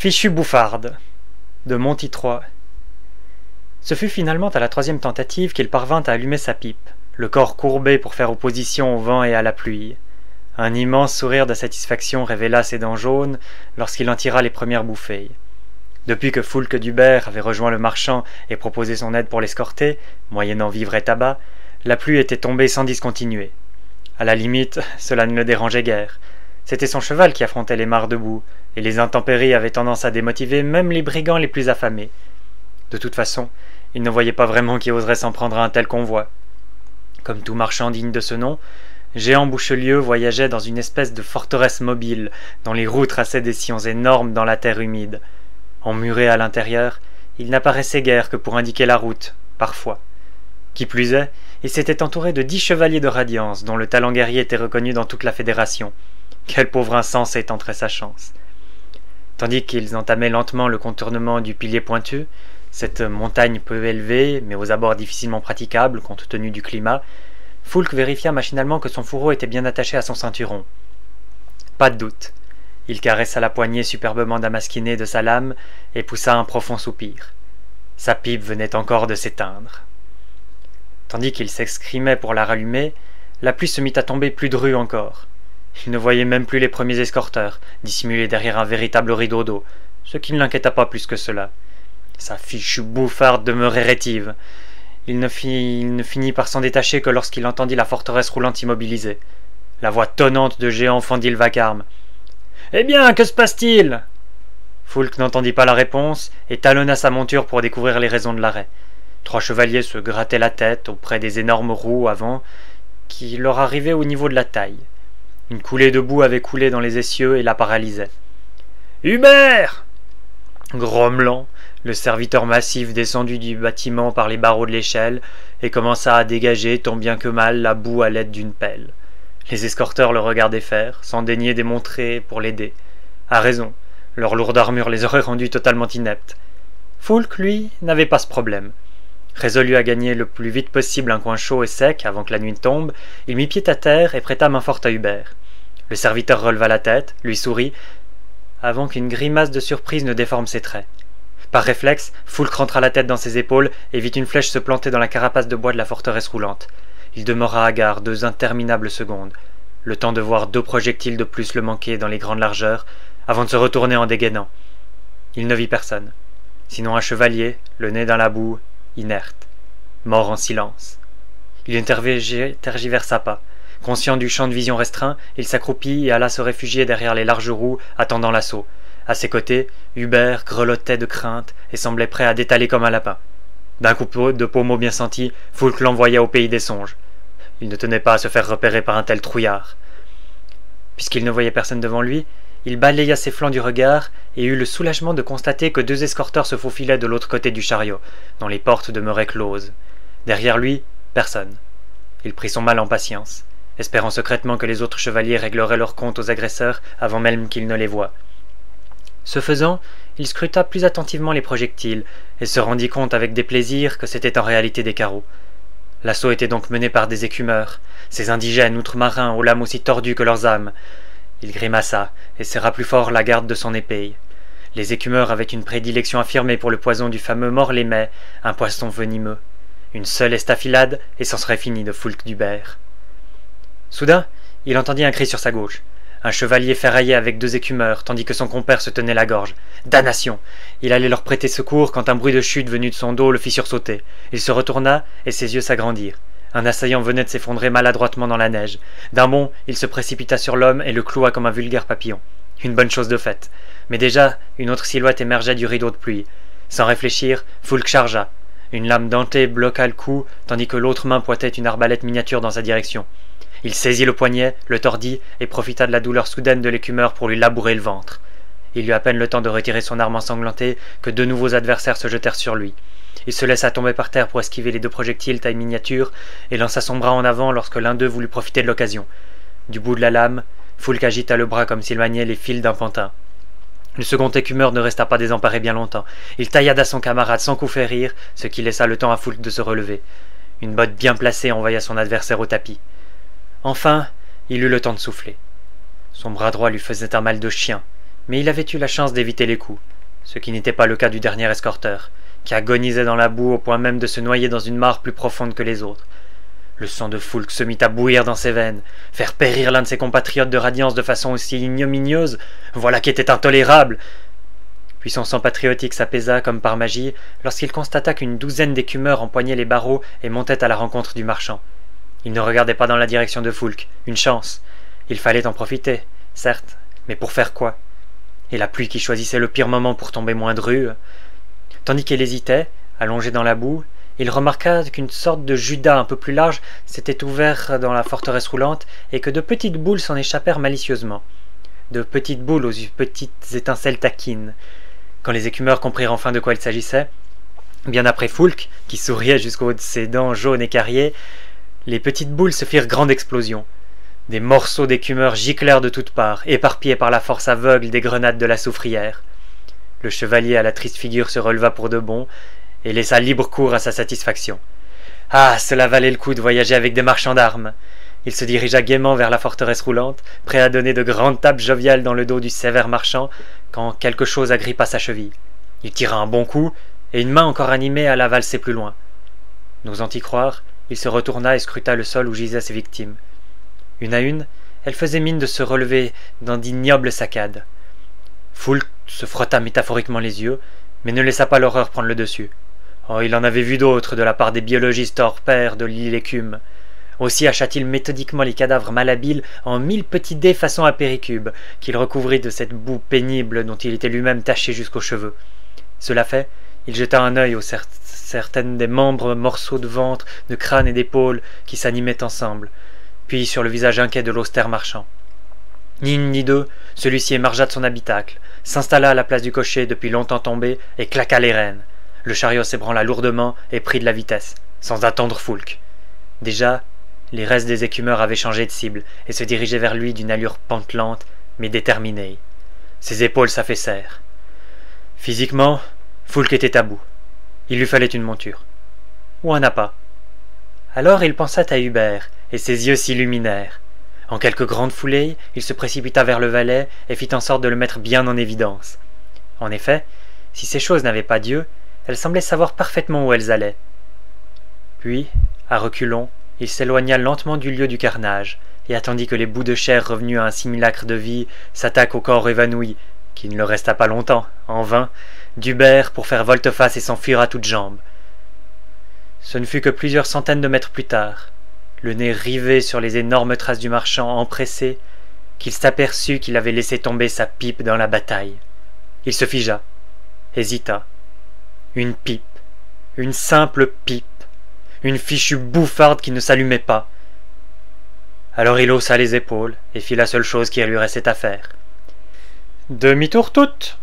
Fichue bouffarde de Montitroy. Ce fut finalement à la troisième tentative qu'il parvint à allumer sa pipe, le corps courbé pour faire opposition au vent et à la pluie. Un immense sourire de satisfaction révéla ses dents jaunes lorsqu'il en tira les premières bouffées. Depuis que Foulque d'Hubert avait rejoint le marchand et proposé son aide pour l'escorter, moyennant vivres et tabac, la pluie était tombée sans discontinuer. À la limite, cela ne le dérangeait guère. C'était son cheval qui affrontait les mares de boue, et les intempéries avaient tendance à démotiver même les brigands les plus affamés. De toute façon, il ne voyait pas vraiment qui oserait s'en prendre à un tel convoi. Comme tout marchand digne de ce nom, Jehan Bouchelieu voyageait dans une espèce de forteresse mobile, dont les roues traçaient des sillons énormes dans la terre humide. Emmuré à l'intérieur, il n'apparaissait guère que pour indiquer la route, parfois. Qui plus est, il s'était entouré de 10 chevaliers de Radiance, dont le talent guerrier était reconnu dans toute la fédération. Quel pauvre insensé tenterait sa chance. Tandis qu'ils entamaient lentement le contournement du pilier pointu, cette montagne peu élevée, mais aux abords difficilement praticables compte tenu du climat, Foulque vérifia machinalement que son fourreau était bien attaché à son ceinturon. Pas de doute. Il caressa la poignée superbement damasquinée de sa lame et poussa un profond soupir. Sa pipe venait encore de s'éteindre. Tandis qu'il s'excrimait pour la rallumer, la pluie se mit à tomber plus drue encore. Il ne voyait même plus les premiers escorteurs, dissimulés derrière un véritable rideau d'eau, ce qui ne l'inquiéta pas plus que cela. Sa fichue bouffarde demeurait rétive. Il ne finit par s'en détacher que lorsqu'il entendit la forteresse roulante immobilisée. La voix tonnante de Jehan fendit le vacarme. « Eh bien, que se passe-t-il » Foulque n'entendit pas la réponse et talonna sa monture pour découvrir les raisons de l'arrêt. 3 chevaliers se grattaient la tête auprès des énormes roues avant qui leur arrivaient au niveau de la taille. Une coulée de boue avait coulé dans les essieux et la paralysait. « Hubert !» Grommelant, le serviteur massif descendit du bâtiment par les barreaux de l'échelle et commença à dégager tant bien que mal la boue à l'aide d'une pelle. Les escorteurs le regardaient faire, sans daigner démontrer pour l'aider. À raison, leur lourde armure les aurait rendus totalement ineptes. Foulque, lui, n'avait pas ce problème. Résolu à gagner le plus vite possible un coin chaud et sec avant que la nuit ne tombe, il mit pied à terre et prêta main forte à Hubert. Le serviteur releva la tête, lui sourit, avant qu'une grimace de surprise ne déforme ses traits. Par réflexe, Foulque rentra la tête dans ses épaules et vit une flèche se planter dans la carapace de bois de la forteresse roulante. Il demeura hagard 2 interminables secondes, le temps de voir 2 projectiles de plus le manquer dans les grandes largeurs, avant de se retourner en dégainant. Il ne vit personne, sinon un chevalier, le nez dans la boue, inerte, mort en silence. Il tergiversa pas. Conscient du champ de vision restreint, il s'accroupit et alla se réfugier derrière les larges roues, attendant l'assaut. À ses côtés, Hubert grelottait de crainte et semblait prêt à détaler comme un lapin. D'un coup de pommeau bien senti, Foulque l'envoya au pays des songes. Il ne tenait pas à se faire repérer par un tel trouillard. Puisqu'il ne voyait personne devant lui, il balaya ses flancs du regard et eut le soulagement de constater que 2 escorteurs se faufilaient de l'autre côté du chariot, dont les portes demeuraient closes. Derrière lui, personne. Il prit son mal en patience, espérant secrètement que les autres chevaliers régleraient leur compte aux agresseurs avant même qu'il ne les voie. Ce faisant, il scruta plus attentivement les projectiles et se rendit compte avec déplaisir que c'était en réalité des carreaux. L'assaut était donc mené par des écumeurs, ces indigènes outre-marins aux lames aussi tordues que leurs âmes. Il grimaça et serra plus fort la garde de son épée. Les écumeurs avaient une prédilection affirmée pour le poison du fameux mort-les-mets, un poisson venimeux. Une seule estafilade et c'en serait fini de Foulque d'Hubert. Soudain, il entendit un cri sur sa gauche. Un chevalier ferraillait avec 2 écumeurs, tandis que son compère se tenait la gorge. Damnation! Il allait leur prêter secours quand un bruit de chute venu de son dos le fit sursauter. Il se retourna et ses yeux s'agrandirent. Un assaillant venait de s'effondrer maladroitement dans la neige. D'un bond, il se précipita sur l'homme et le cloua comme un vulgaire papillon. Une bonne chose de faite. Mais déjà, une autre silhouette émergeait du rideau de pluie. Sans réfléchir, Foulque chargea. Une lame dentée bloqua le coup, tandis que l'autre main pointait une arbalète miniature dans sa direction. Il saisit le poignet, le tordit et profita de la douleur soudaine de l'écumeur pour lui labourer le ventre. Il eut à peine le temps de retirer son arme ensanglantée que 2 nouveaux adversaires se jetèrent sur lui. Il se laissa tomber par terre pour esquiver les 2 projectiles taille miniature et lança son bras en avant lorsque l'un d'eux voulut profiter de l'occasion. Du bout de la lame, Foulque agita le bras comme s'il maniait les fils d'un pantin. Le second écumeur ne resta pas désemparé bien longtemps. Il taillada son camarade sans coup férir, ce qui laissa le temps à Foulque de se relever. Une botte bien placée envoya son adversaire au tapis. Enfin, il eut le temps de souffler. Son bras droit lui faisait un mal de chien, mais il avait eu la chance d'éviter les coups. ce qui n'était pas le cas du dernier escorteur, qui agonisait dans la boue au point même de se noyer dans une mare plus profonde que les autres. Le sang de Foulque se mit à bouillir dans ses veines. Faire périr l'un de ses compatriotes de Radiance de façon aussi ignominieuse, voilà qui était intolérable. Puis son sang patriotique s'apaisa comme par magie lorsqu'il constata qu'une douzaine d'écumeurs empoignaient les barreaux et montaient à la rencontre du marchand. Il ne regardait pas dans la direction de Foulque, une chance. Il fallait en profiter, certes, mais pour faire quoi? Et la pluie qui choisissait le pire moment pour tomber moins dru. Tandis qu'il hésitait, allongé dans la boue, il remarqua qu'une sorte de judas un peu plus large s'était ouvert dans la forteresse roulante et que de petites boules s'en échappèrent malicieusement. De petites boules aux petites étincelles taquines. Quand les écumeurs comprirent enfin de quoi il s'agissait, bien après Foulque, qui souriait jusqu'au haut de ses dents jaunes et carriées, les petites boules se firent grande explosion. Des morceaux d'écumeurs giclèrent de toutes parts, éparpillés par la force aveugle des grenades de la soufrière. Le chevalier à la triste figure se releva pour de bon, et laissa libre cours à sa satisfaction. Ah, cela valait le coup de voyager avec des marchands d'armes. Il se dirigea gaiement vers la forteresse roulante, prêt à donner de grandes tapes joviales dans le dos du sévère marchand, quand quelque chose agrippa sa cheville. Il tira un bon coup, et une main encore animée alla valser plus loin. N'osant y croire, il se retourna et scruta le sol où gisaient ses victimes. Une à une, elles faisaient mine de se relever dans d'ignobles saccades. Foulque se frotta métaphoriquement les yeux, mais ne laissa pas l'horreur prendre le dessus. Oh, il en avait vu d'autres de la part des biologistes hors pair de l'île Écume. Aussi hacha-t-il méthodiquement les cadavres malhabiles en 1000 petits dés façon apéricube, qu'il recouvrit de cette boue pénible dont il était lui-même taché jusqu'aux cheveux. Cela fait, il jeta un œil aux certaines des membres, morceaux de ventre, de crâne et d'épaule qui s'animaient ensemble, puis sur le visage inquiet de l'austère marchand. Ni une ni deux, celui-ci émergea de son habitacle, s'installa à la place du cocher depuis longtemps tombé et claqua les rênes. Le chariot s'ébranla lourdement et prit de la vitesse, sans attendre Foulque. Déjà, les restes des écumeurs avaient changé de cible et se dirigeaient vers lui d'une allure pantelante mais déterminée. Ses épaules s'affaissèrent. Physiquement, Foulque était à bout. Il lui fallait une monture. Ou un appât. Alors il pensa à Hubert, et ses yeux s'illuminèrent. En quelques grandes foulées, il se précipita vers le valet et fit en sorte de le mettre bien en évidence. En effet, si ces choses n'avaient pas Dieu, elles semblaient savoir parfaitement où elles allaient. Puis, à reculons, il s'éloigna lentement du lieu du carnage, et attendit que les bouts de chair revenus à un simulacre de vie s'attaquent au corps évanoui, qui ne le resta pas longtemps, en vain, d'Hubert pour faire volte-face et s'enfuir à toutes jambes. Ce ne fut que plusieurs centaines de mètres plus tard, le nez rivé sur les énormes traces du marchand empressé, qu'il s'aperçut qu'il avait laissé tomber sa pipe dans la bataille. Il se figea, hésita. Une pipe, une simple pipe, une fichue bouffarde qui ne s'allumait pas. Alors il haussa les épaules et fit la seule chose qui lui restait à faire. « Demi-tour toute !